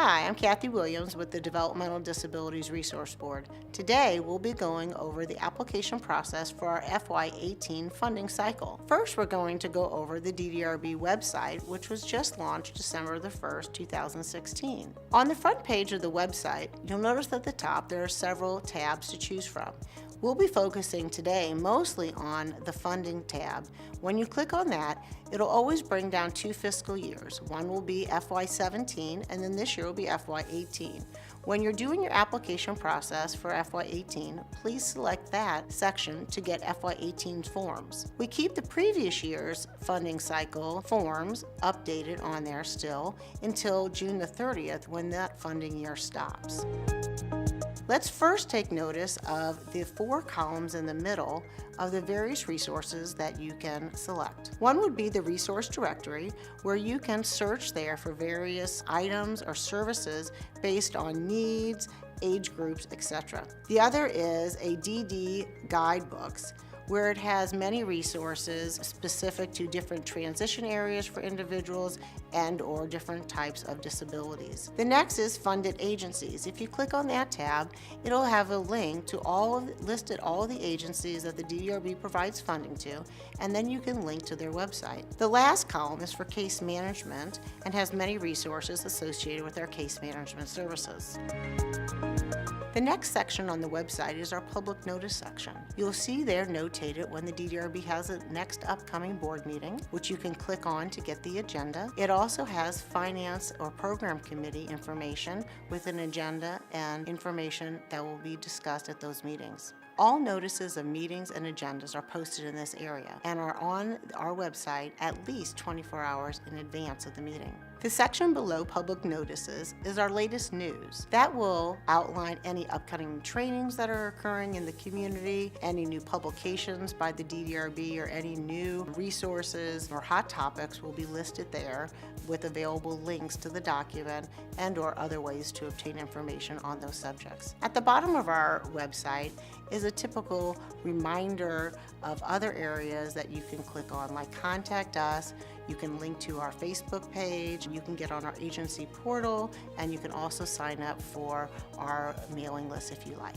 Hi, I'm Kathy Williams with the Developmental Disabilities Resource Board. Today, we'll be going over the application process for our FY18 funding cycle. First, we're going to go over the DDRB website, which was just launched December the 1st, 2016. On the front page of the website, you'll notice at the top there are several tabs to choose from. We'll be focusing today mostly on the funding tab. When you click on that, it'll always bring down 2 fiscal years. One will be FY17 and then this year will be FY18. When you're doing your application process for FY18, please select that section to get FY18 forms. We keep the previous year's funding cycle forms updated on there still until June the 30th when that funding year stops. Let's first take notice of the 4 columns in the middle of the various resources that you can select. One would be the resource directory, where you can search there for various items or services based on needs, age groups, etc. The other is a DD guidebooks, where it has many resources specific to different transition areas for individuals and or different types of disabilities. The next is funded agencies. If you click on that tab, it'll have a link to listed all of the agencies that the DDRB provides funding to, and then you can link to their website. The last column is for case management and has many resources associated with our case management services. The next section on the website is our public notice section. You'll see there notated when the DDRB has a next upcoming board meeting, which you can click on to get the agenda. It also has finance or program committee information with an agenda and information that will be discussed at those meetings. All notices of meetings and agendas are posted in this area and are on our website at least 24 hours in advance of the meeting. The section below public notices is our latest news. That will outline any upcoming trainings that are occurring in the community, any new publications by the DDRB, or any new resources or hot topics will be listed there with available links to the document and or other ways to obtain information on those subjects. At the bottom of our website is a typical reminder of other areas that you can click on, like contact us. You can link to our Facebook page, you can get on our agency portal, and you can also sign up for our mailing list if you like.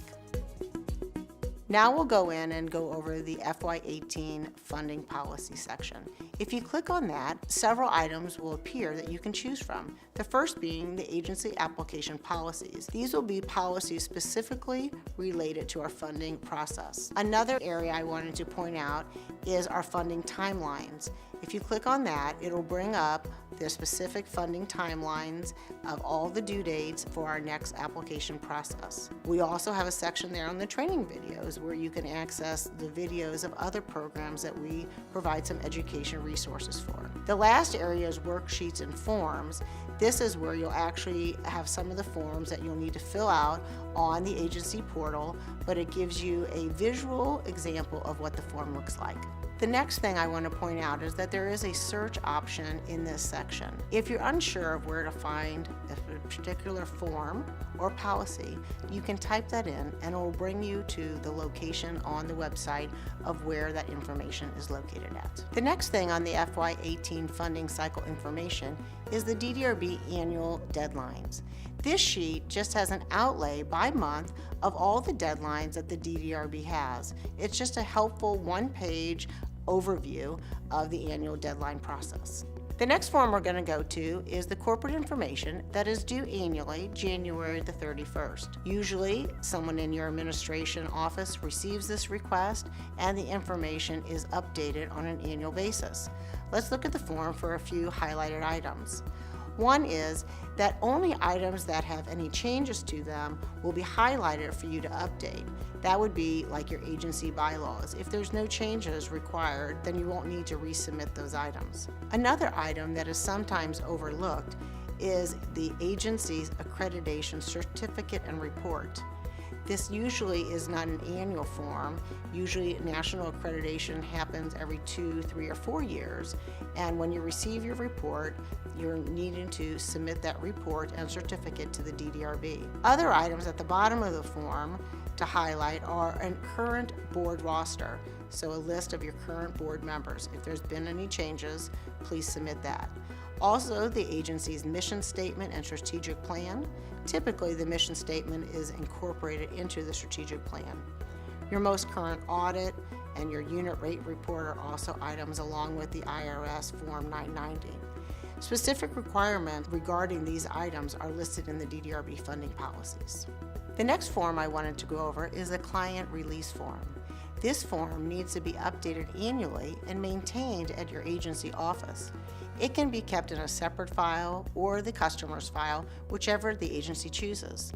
Now we'll go in and go over the FY18 funding policy section. If you click on that, several items will appear that you can choose from. The first being the agency application policies. These will be policies specifically related to our funding process. Another area I wanted to point out is our funding timelines. If you click on that, it'll bring up the specific funding timelines of all the due dates for our next application process. We also have a section there on the training videos where you can access the videos of other programs that we provide some education resources for. The last area is worksheets and forms. This is where you'll actually have some of the forms that you'll need to fill out on the agency portal, but it gives you a visual example of what the form looks like. The next thing I want to point out is that there is a search option in this section. If you're unsure of where to find a particular form or policy, you can type that in and it will bring you to the location on the website of where that information is located at. The next thing on the FY18 funding cycle information is the DDRB annual deadlines. This sheet just has an outlay by month of all the deadlines that the DDRB has. It's just a helpful one-page overview of the annual deadline process. The next form we're going to go to is the corporate information that is due annually, January the 31st. Usually, someone in your administration office receives this request and the information is updated on an annual basis. Let's look at the form for a few highlighted items. One is that only items that have any changes to them will be highlighted for you to update. That would be like your agency bylaws. If there's no changes required, then you won't need to resubmit those items. Another item that is sometimes overlooked is the agency's accreditation certificate and report. This usually is not an annual form. Usually national accreditation happens every 2, 3, or 4 years. And when you receive your report, you're needing to submit that report and certificate to the DDRB. Other items at the bottom of the form to highlight are a current board roster. So a list of your current board members. If there's been any changes, please submit that. Also, the agency's mission statement and strategic plan. Typically, the mission statement is incorporated into the strategic plan. Your most current audit and your unit rate report are also items along with the IRS Form 990. Specific requirements regarding these items are listed in the DDRB funding policies. The next form I wanted to go over is the client release form. This form needs to be updated annually and maintained at your agency office. It can be kept in a separate file or the customer's file, whichever the agency chooses.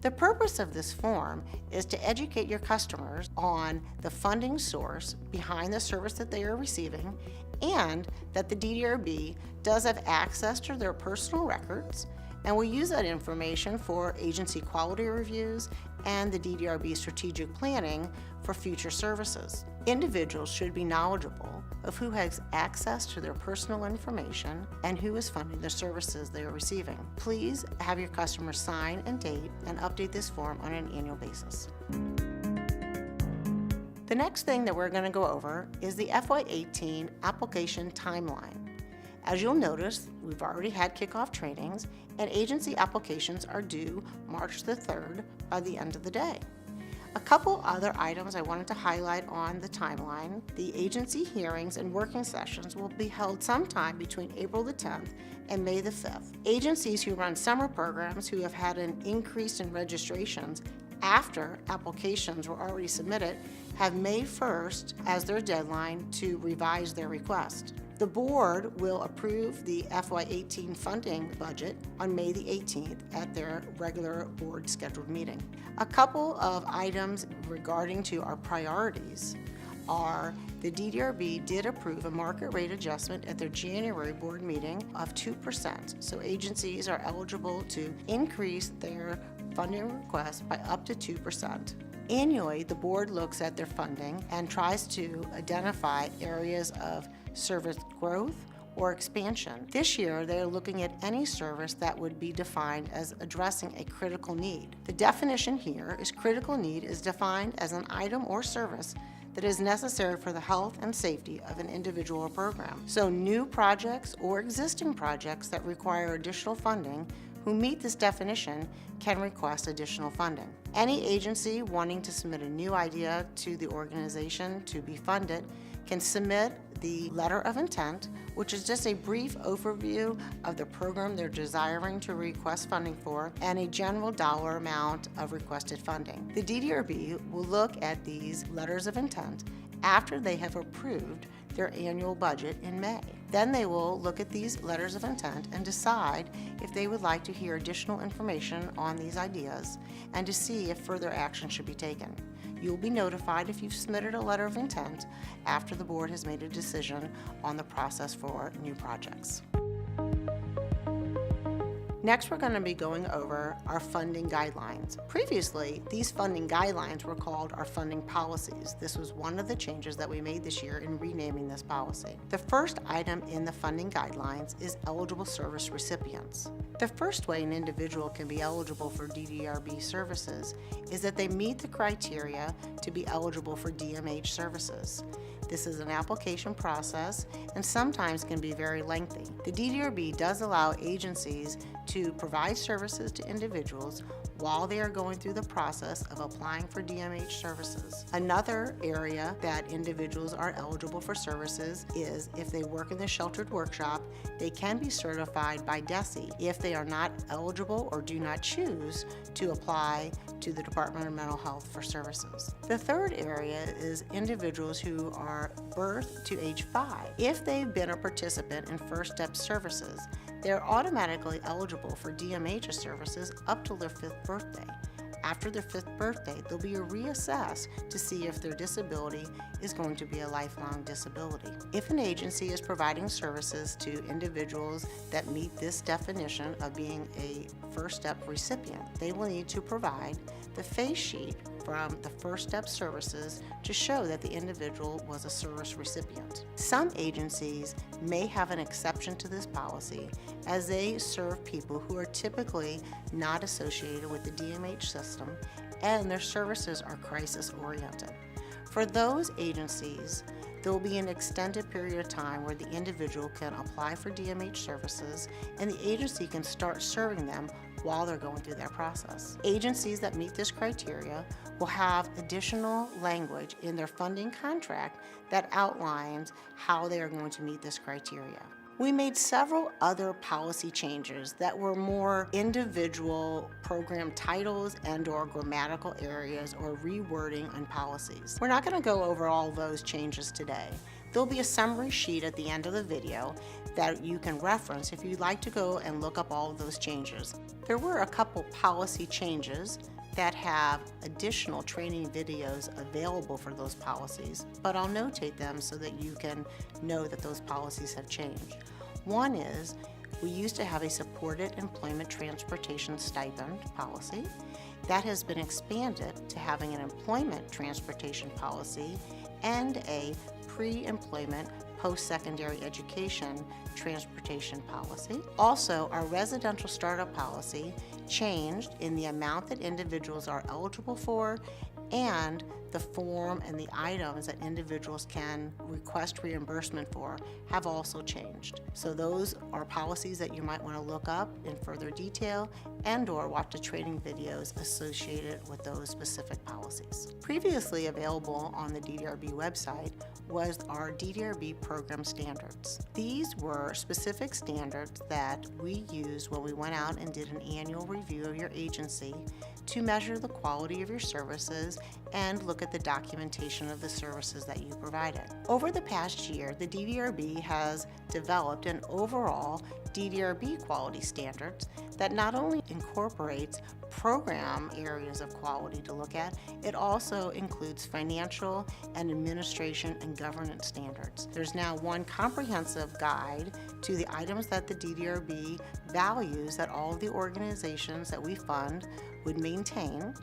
The purpose of this form is to educate your customers on the funding source behind the service that they are receiving, and that the DDRB does have access to their personal records and will use that information for agency quality reviews and the DDRB strategic planning for future services. Individuals should be knowledgeable of who has access to their personal information and who is funding the services they are receiving. Please have your customers sign and date and update this form on an annual basis. The next thing that we're going to go over is the FY18 application timeline. As you'll notice, we've already had kickoff trainings, and agency applications are due March the 3rd by the end of the day. A couple other items I wanted to highlight on the timeline. The agency hearings and working sessions will be held sometime between April the 10th and May the 5th. Agencies who run summer programs who have had an increase in registrations after applications were already submitted have May 1st as their deadline to revise their request. The board will approve the FY18 funding budget on May the 18th at their regular board scheduled meeting. A couple of items regarding to our priorities are the DDRB did approve a market rate adjustment at their January board meeting of 2%. So agencies are eligible to increase their funding request by up to 2%. Annually, the board looks at their funding and tries to identify areas of service growth or expansion. This year, they are looking at any service that would be defined as addressing a critical need. The definition here is critical need is defined as an item or service that is necessary for the health and safety of an individual or program. So new projects or existing projects that require additional funding who meet this definition can request additional funding. Any agency wanting to submit a new idea to the organization to be funded can submit the letter of intent, which is just a brief overview of the program they're desiring to request funding for and a general dollar amount of requested funding. The DDRB will look at these letters of intent after they have approved their annual budget in May. Then they will look at these letters of intent and decide if they would like to hear additional information on these ideas and to see if further action should be taken. You'll be notified if you've submitted a letter of intent after the board has made a decision on the process for new projects. Next, we're going to be going over our funding guidelines. Previously, these funding guidelines were called our funding policies. This was one of the changes that we made this year in renaming this policy. The first item in the funding guidelines is eligible service recipients. The first way an individual can be eligible for DDRB services is that they meet the criteria to be eligible for DMH services. This is an application process and sometimes can be very lengthy. The DDRB does allow agencies to provide services to individuals while they are going through the process of applying for DMH services. Another area that individuals are eligible for services is if they work in the sheltered workshop, they can be certified by DESE if they are not eligible or do not choose to apply to the Department of Mental Health for services. The third area is individuals who are birth to age 5. If they've been a participant in First Step services, they're automatically eligible for DMH services up till their 5th birthday. After their 5th birthday, they'll be reassessed to see if their disability is going to be a lifelong disability. If an agency is providing services to individuals that meet this definition of being a First Step recipient, they will need to provide the face sheet from the First Step services to show that the individual was a service recipient. Some agencies may have an exception to this policy as they serve people who are typically not associated with the DMH system and their services are crisis oriented. For those agencies There will be an extended period of time where the individual can apply for DMH services and the agency can start serving them while they're going through that process. Agencies that meet this criteria will have additional language in their funding contract that outlines how they are going to meet this criteria. We made several other policy changes that were more individual program titles and/or grammatical areas or rewording on policies. We're not going to go over all those changes today. There'll be a summary sheet at the end of the video that you can reference if you'd like to go and look up all of those changes. There were a couple policy changes that have additional training videos available for those policies, but I'll notate them so that you can know that those policies have changed. One is, we used to have a supported employment transportation stipend policy. That has been expanded to having an employment transportation policy and a pre-employment post-secondary education transportation policy. Also, our residential startup policy changed in the amount that individuals are eligible for and the form and the items that individuals can request reimbursement for have also changed. So those are policies that you might want to look up in further detail and/or watch the training videos associated with those specific policies. Previously available on the DDRB website was our DDRB program standards. These were specific standards that we used when we went out and did an annual review of your agency to measure the quality of your services and look at the documentation of the services that you provided. Over the past year, the DDRB has developed an overall DDRB quality standards that not only incorporates program areas of quality to look at, it also includes financial and administration and governance standards. There's now one comprehensive guide to the items that the DDRB values that all of the organizations that we fund would maintain,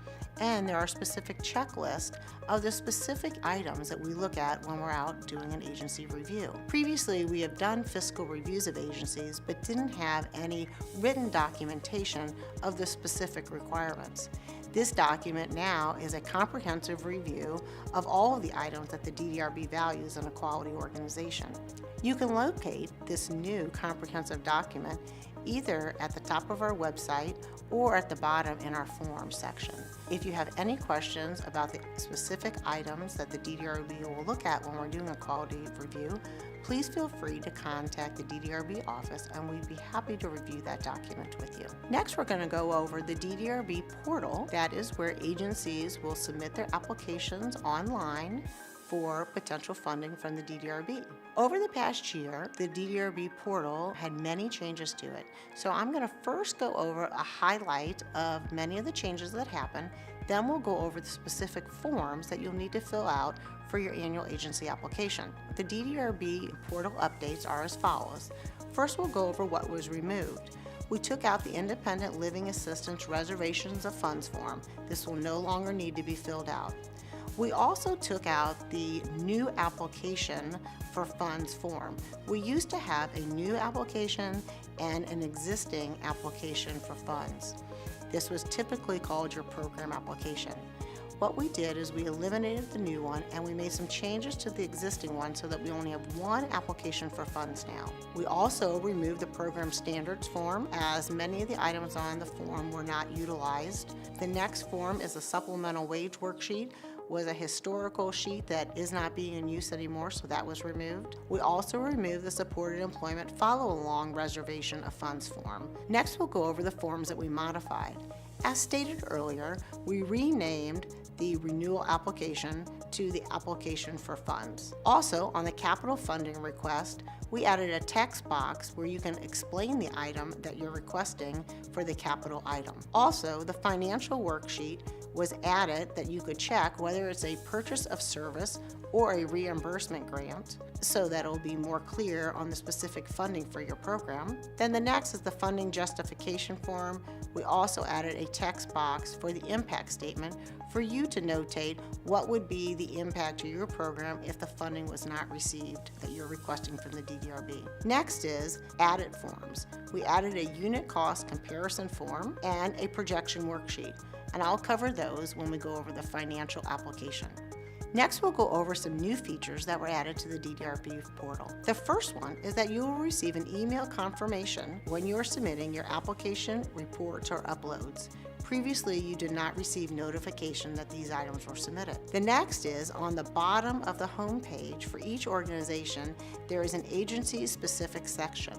and there are specific checklists of the specific items that we look at when we're out doing an agency review. Previously, we have done fiscal reviews of agencies but didn't have any written documentation of the specific requirements. This document now is a comprehensive review of all of the items that the DDRB values in a quality organization. You can locate this new comprehensive document either at the top of our website or at the bottom in our forms section. If you have any questions about the specific items that the DDRB will look at when we're doing a quality review, please feel free to contact the DDRB office and we'd be happy to review that document with you. Next, we're going to go over the DDRB portal. That is where agencies will submit their applications online for potential funding from the DDRB. Over the past year, the DDRB portal had many changes to it. So I'm going to first go over a highlight of many of the changes that happened. Then we'll go over the specific forms that you'll need to fill out for your annual agency application. The DDRB portal updates are as follows. First, we'll go over what was removed. We took out the Independent Living Assistance Reservations of Funds form. This will no longer need to be filled out. We also took out the new application for funds form. We used to have a new application and an existing application for funds. This was typically called your program application. What we did is we eliminated the new one and we made some changes to the existing one so that we only have one application for funds now. We also removed the program standards form as many of the items on the form were not utilized. The next form is a supplemental wage worksheet, was a historical sheet that is not being in use anymore, so that was removed. We also removed the supported employment follow-along reservation of funds form. Next, we'll go over the forms that we modified. As stated earlier, we renamed the renewal application to the application for funds. Also, on the capital funding request, we added a text box where you can explain the item that you're requesting for the capital item. Also, the financial worksheet was added that you could check whether it's a purchase of service or a reimbursement grant, so that it'll be more clear on the specific funding for your program. Then the next is the funding justification form. We also added a text box for the impact statement for you to notate what would be the impact to your program if the funding was not received that you're requesting from the DDRB. Next is added forms. We added a unit cost comparison form and a projection worksheet, and I'll cover those when we go over the financial application. Next, we'll go over some new features that were added to the DDRB portal. The first one is that you will receive an email confirmation when you are submitting your application, reports, or uploads. Previously, you did not receive notification that these items were submitted. The next is on the bottom of the home page for each organization, there is an agency-specific section.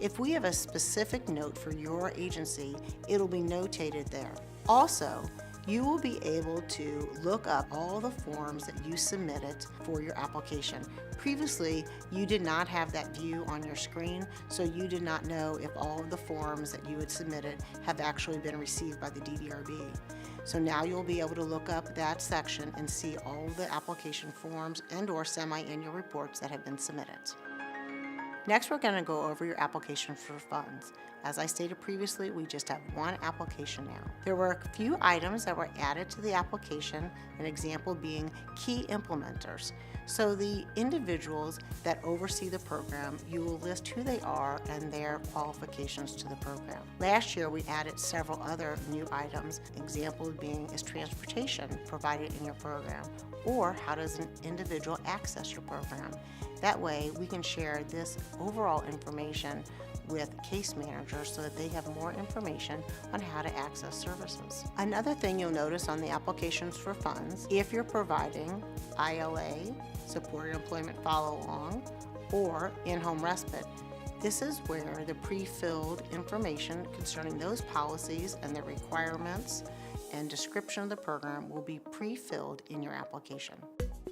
If we have a specific note for your agency, it'll be notated there. Also, you will be able to look up all the forms that you submitted for your application. Previously, you did not have that view on your screen, so you did not know if all of the forms that you had submitted have actually been received by the DDRB. So now you'll be able to look up that section and see all the application forms and/or semi-annual reports that have been submitted. Next, we're going to go over your application for funds. As I stated previously, we just have one application now. There were a few items that were added to the application, an example being key implementers. So the individuals that oversee the program, you will list who they are and their qualifications to the program. Last year, we added several other new items, example being is transportation provided in your program, or how does an individual access your program. That way, we can share this overall information with case managers so that they have more information on how to access services. Another thing you'll notice on the applications for funds, if you're providing ILA, supported employment follow-along, or in-home respite, this is where the pre-filled information concerning those policies and the requirements and description of the program will be pre-filled in your application.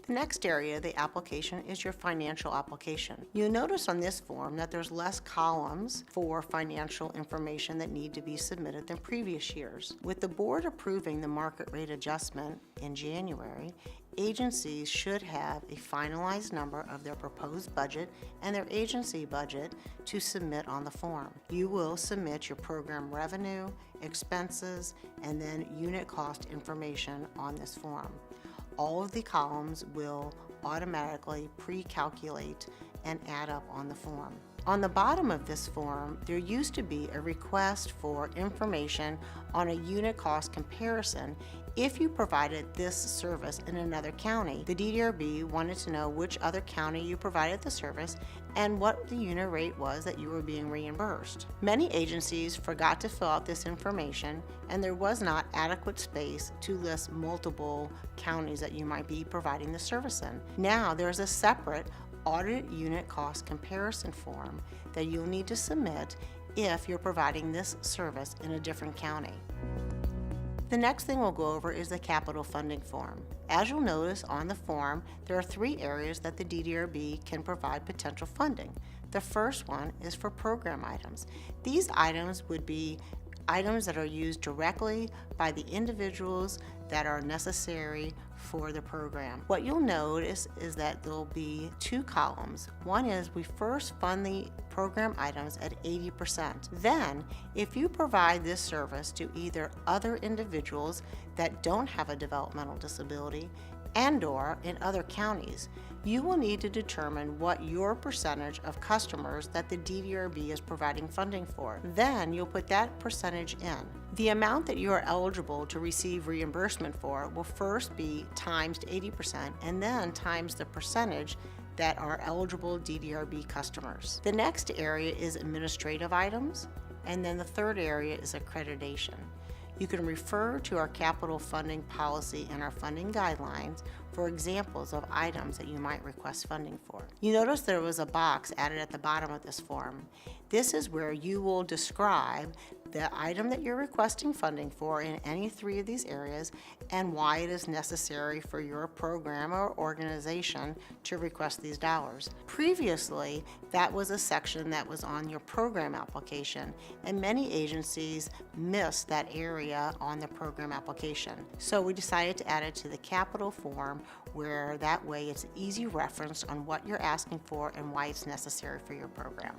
The next area of the application is your financial application. You'll notice on this form that there's less columns for financial information that need to be submitted than previous years. With the board approving the market rate adjustment in January, agencies should have a finalized number of their proposed budget and their agency budget to submit on the form. You will submit your program revenue, expenses, and then unit cost information on this form. All of the columns will automatically pre-calculate and add up on the form. On the bottom of this form, there used to be a request for information on a unit cost comparison if you provided this service in another county. The DDRB wanted to know which other county you provided the service and what the unit rate was that you were being reimbursed. Many agencies forgot to fill out this information, and there was not adequate space to list multiple counties that you might be providing the service in. Now there's a separate audit unit cost comparison form that you'll need to submit if you're providing this service in a different county. The next thing we'll go over is the capital funding form. As you'll notice on the form, there are 3 areas that the DDRB can provide potential funding. The first one is for program items. These items would be items that are used directly by the individuals that are necessary for the program. What you'll notice is that there'll be 2 columns. One is we first fund the program items at 80%. Then, if you provide this service to either other individuals that don't have a developmental disability and/or in other counties, you will need to determine what your percentage of customers that the DDRB is providing funding for. Then you'll put that percentage in. The amount that you are eligible to receive reimbursement for will first be times 80% and then times the percentage that are eligible DDRB customers. The next area is administrative items, and then the third area is accreditation. You can refer to our capital funding policy and our funding guidelines for examples of items that you might request funding for. You notice there was a box added at the bottom of this form. This is where you will describe the item that you're requesting funding for in any 3 of these areas and why it is necessary for your program or organization to request these dollars. Previously, that was a section that was on your program application, and many agencies missed that area on the program application. So we decided to add it to the capital form, where that way it's easy reference on what you're asking for and why it's necessary for your program.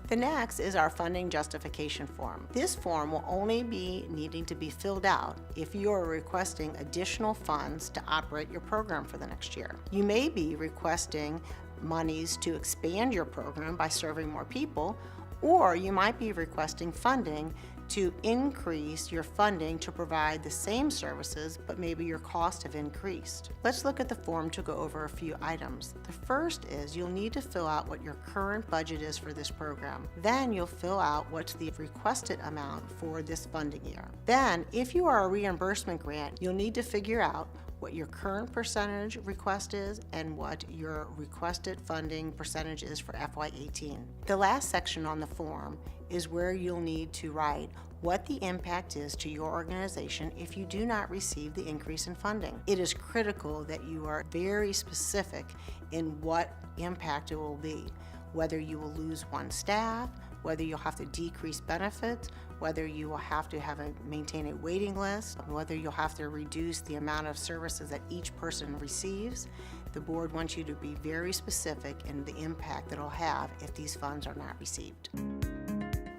The next is our funding justification form. This form will only be needing to be filled out if you are requesting additional funds to operate your program for the next year. You may be requesting monies to expand your program by serving more people, or you might be requesting funding to increase your funding to provide the same services, but maybe your costs have increased. Let's look at the form to go over a few items. The first is you'll need to fill out what your current budget is for this program. Then you'll fill out what's the requested amount for this funding year. Then, if you are a reimbursement grant, you'll need to figure out what your current percentage request is and what your requested funding percentage is for FY18. The last section on the form is where you'll need to write what the impact is to your organization if you do not receive the increase in funding. It is critical that you are very specific in what impact it will be, whether you will lose one staff, whether you'll have to decrease benefits, whether you will have to maintain a waiting list, whether you'll have to reduce the amount of services that each person receives. The board wants you to be very specific in the impact that it'll have if these funds are not received.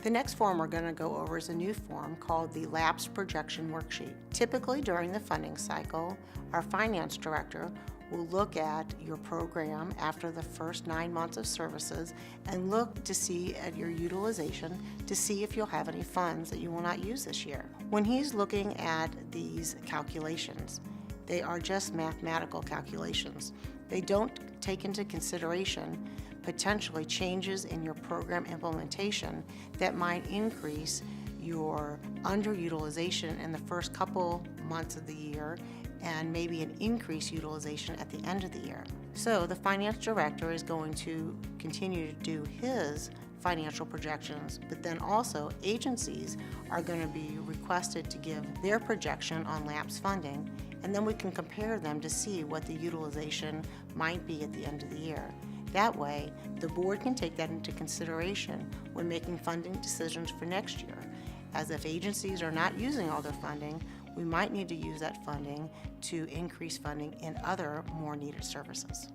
The next form we're going to go over is a new form called the Lapse Projection Worksheet. Typically during the funding cycle, our finance director will look at your program after the first 9 months of services and look to see at your utilization to see if you'll have any funds that you will not use this year. When he's looking at these calculations, they are just mathematical calculations. They don't take into consideration potentially changes in your program implementation that might increase your underutilization in the first couple months of the year and maybe an increased utilization at the end of the year. So the finance director is going to continue to do his financial projections, but then also agencies are going to be requested to give their projection on lapse funding, and then we can compare them to see what the utilization might be at the end of the year. That way, the board can take that into consideration when making funding decisions for next year, as if agencies are not using all their funding, we might need to use that funding to increase funding in other more needed services.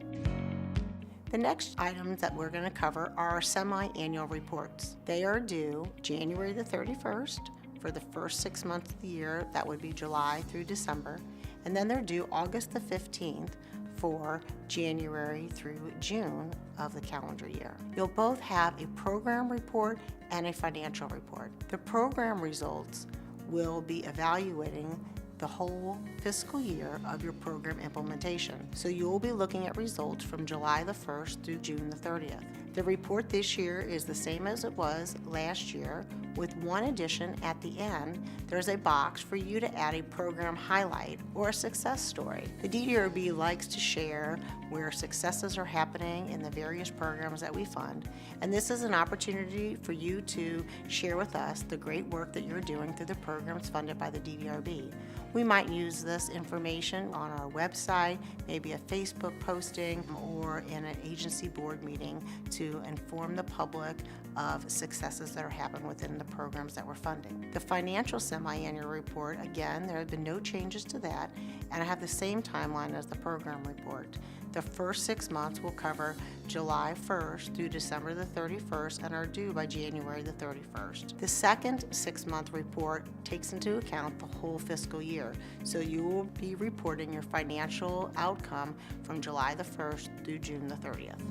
The next items that we're going to cover are our semi-annual reports. They are due January the 31st for the first 6 months of the year, that would be July through December, and then they're due August the 15th for January through June of the calendar year. You'll both have a program report and a financial report. The program results will be evaluating the whole fiscal year of your program implementation. So you will be looking at results from July the 1st through June the 30th. The report this year is the same as it was last year, with one addition at the end. There's a box for you to add a program highlight or a success story. The DDRB likes to share where successes are happening in the various programs that we fund, and this is an opportunity for you to share with us the great work that you're doing through the programs funded by the DDRB. We might use this information on our website, maybe a Facebook posting, or in an agency board meeting to inform the public of successes that are happening within the programs that we're funding. The financial semi-annual report, again, there have been no changes to that, and I have the same timeline as the program report. The first 6 months will cover July 1st through December the 31st and are due by January the 31st. The second 6-month report takes into account the whole fiscal year, so you will be reporting your financial outcome from July the 1st through June the 30th.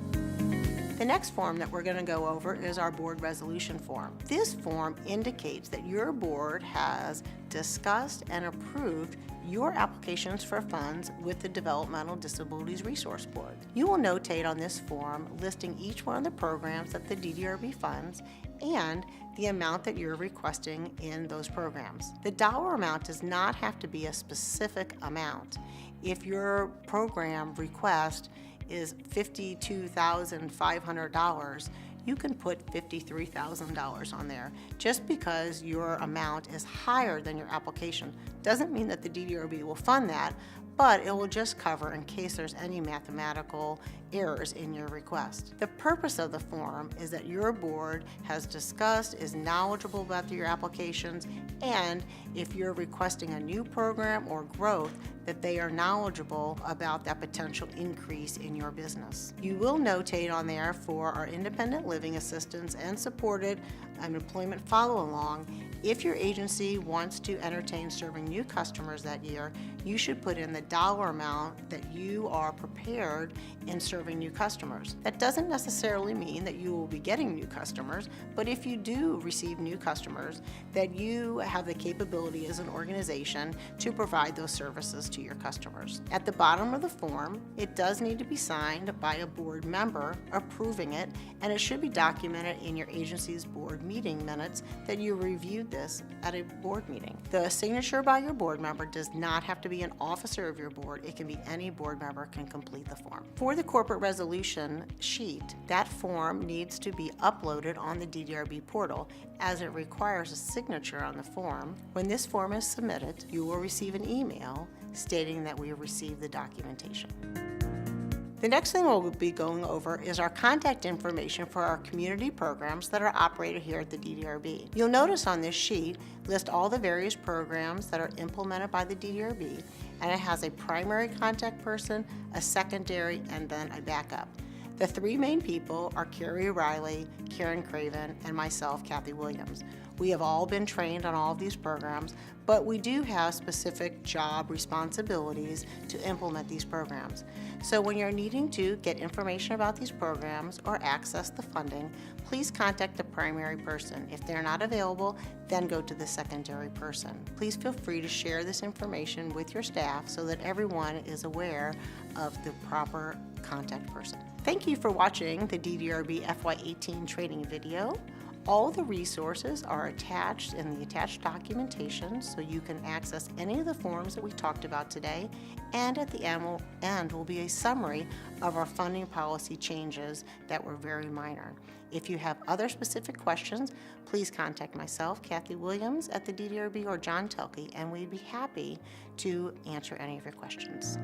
The next form that we're going to go over is our board resolution form. This form indicates that your board has discussed and approved your applications for funds with the Developmental Disabilities Resource Board. You will notate on this form listing each one of the programs that the DDRB funds and the amount that you're requesting in those programs. The dollar amount does not have to be a specific amount. If your program request is $52,500, you can put $53,000 on there. Just because your amount is higher than your application doesn't mean that the DDRB will fund that, but it will just cover in case there's any mathematical errors in your request. The purpose of the form is that your board has discussed, is knowledgeable about your applications, and if you're requesting a new program or growth, that they are knowledgeable about that potential increase in your business. You will notate on there for our independent living assistance and supported employment follow-along, if your agency wants to entertain serving new customers that year, you should put in the dollar amount that you are prepared in serving new customers. That doesn't necessarily mean that you will be getting new customers, but if you do receive new customers, that you have the capability as an organization to provide those services to your customers. At the bottom of the form, it does need to be signed by a board member approving it, and it should be documented in your agency's board meeting minutes that you reviewed this at a board meeting. The signature by your board member does not have to be an officer of your board. It can be any board member can complete the form. For the corporate resolution sheet, that form needs to be uploaded on the DDRB portal as it requires a signature on the form. When this form is submitted, you will receive an email stating that we have received the documentation. The next thing we'll be going over is our contact information for our community programs that are operated here at the DDRB. You'll notice on this sheet list all the various programs that are implemented by the DDRB, and it has a primary contact person, a secondary, and then a backup. The three main people are Carrie Riley, Karen Craven, and myself, Kathy Williams. We have all been trained on all of these programs, but we do have specific job responsibilities to implement these programs. So when you're needing to get information about these programs or access the funding, please contact the primary person. If they're not available, then go to the secondary person. Please feel free to share this information with your staff so that everyone is aware of the proper contact person. Thank you for watching the DDRB FY18 training video. All the resources are attached in the attached documentation, so you can access any of the forms that we talked about today, and at the end will be a summary of our funding policy changes that were very minor. If you have other specific questions, please contact myself, Kathy Williams at the DDRB, or John Telke, and we'd be happy to answer any of your questions.